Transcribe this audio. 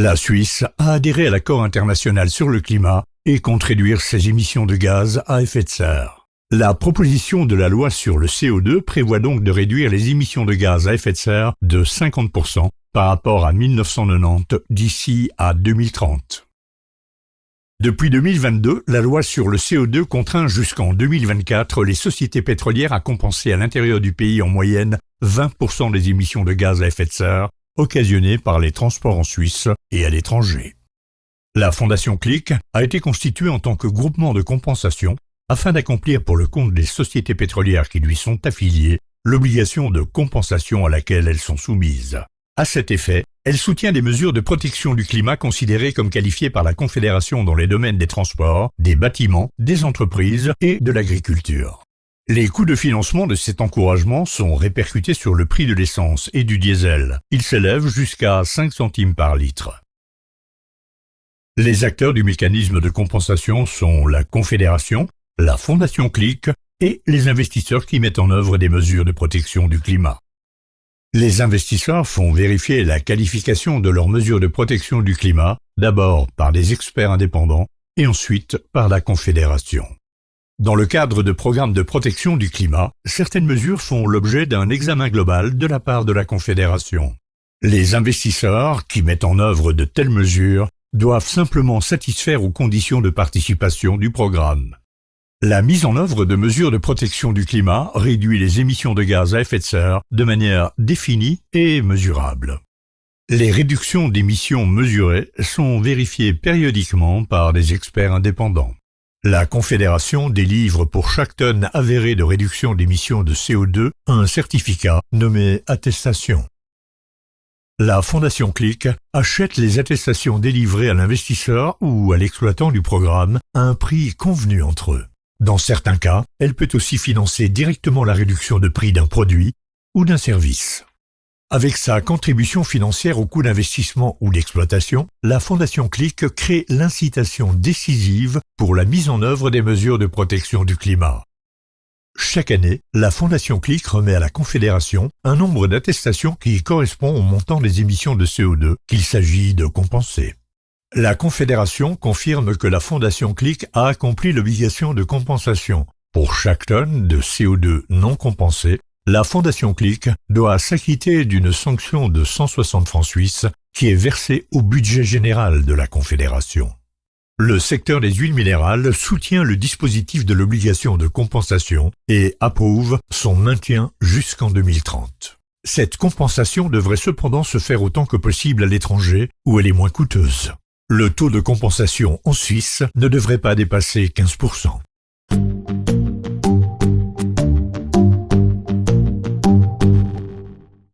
La Suisse a adhéré à l'accord international sur le climat et compte réduire ses émissions de gaz à effet de serre. La proposition de la loi sur le CO2 prévoit donc de réduire les émissions de gaz à effet de serre de 50% par rapport à 1990 d'ici à 2030. Depuis 2022, la loi sur le CO2 contraint jusqu'en 2024 les sociétés pétrolières à compenser à l'intérieur du pays en moyenne 20% des émissions de gaz à effet de serre occasionnées par les transports en Suisse et à l'étranger. La Fondation Click a été constituée en tant que groupement de compensation afin d'accomplir pour le compte des sociétés pétrolières qui lui sont affiliées l'obligation de compensation à laquelle elles sont soumises. À cet effet, elle soutient des mesures de protection du climat considérées comme qualifiées par la Confédération dans les domaines des transports, des bâtiments, des entreprises et de l'agriculture. Les coûts de financement de cet encouragement sont répercutés sur le prix de l'essence et du diesel. Ils s'élèvent jusqu'à 5 centimes par litre. Les acteurs du mécanisme de compensation sont la Confédération, la Fondation Click et les investisseurs qui mettent en œuvre des mesures de protection du climat. Les investisseurs font vérifier la qualification de leurs mesures de protection du climat, d'abord par des experts indépendants et ensuite par la Confédération. Dans le cadre de programmes de protection du climat, certaines mesures font l'objet d'un examen global de la part de la Confédération. Les investisseurs qui mettent en œuvre de telles mesures doivent simplement satisfaire aux conditions de participation du programme. La mise en œuvre de mesures de protection du climat réduit les émissions de gaz à effet de serre de manière définie et mesurable. Les réductions d'émissions mesurées sont vérifiées périodiquement par des experts indépendants. La Confédération délivre pour chaque tonne avérée de réduction d'émissions de CO2 un certificat nommé attestation. La Fondation Click achète les attestations délivrées à l'investisseur ou à l'exploitant du programme à un prix convenu entre eux. Dans certains cas, elle peut aussi financer directement la réduction de prix d'un produit ou d'un service. Avec sa contribution financière au coût d'investissement ou d'exploitation, la Fondation Click crée l'incitation décisive pour la mise en œuvre des mesures de protection du climat. Chaque année, la Fondation Click remet à la Confédération un nombre d'attestations qui correspond au montant des émissions de CO2 qu'il s'agit de compenser. La Confédération confirme que la Fondation Click a accompli l'obligation de compensation. Pour chaque tonne de CO2 non compensée, la Fondation Click doit s'acquitter d'une sanction de 160 francs suisses qui est versée au budget général de la Confédération. Le secteur des huiles minérales soutient le dispositif de l'obligation de compensation et approuve son maintien jusqu'en 2030. Cette compensation devrait cependant se faire autant que possible à l'étranger où elle est moins coûteuse. Le taux de compensation en Suisse ne devrait pas dépasser 15%.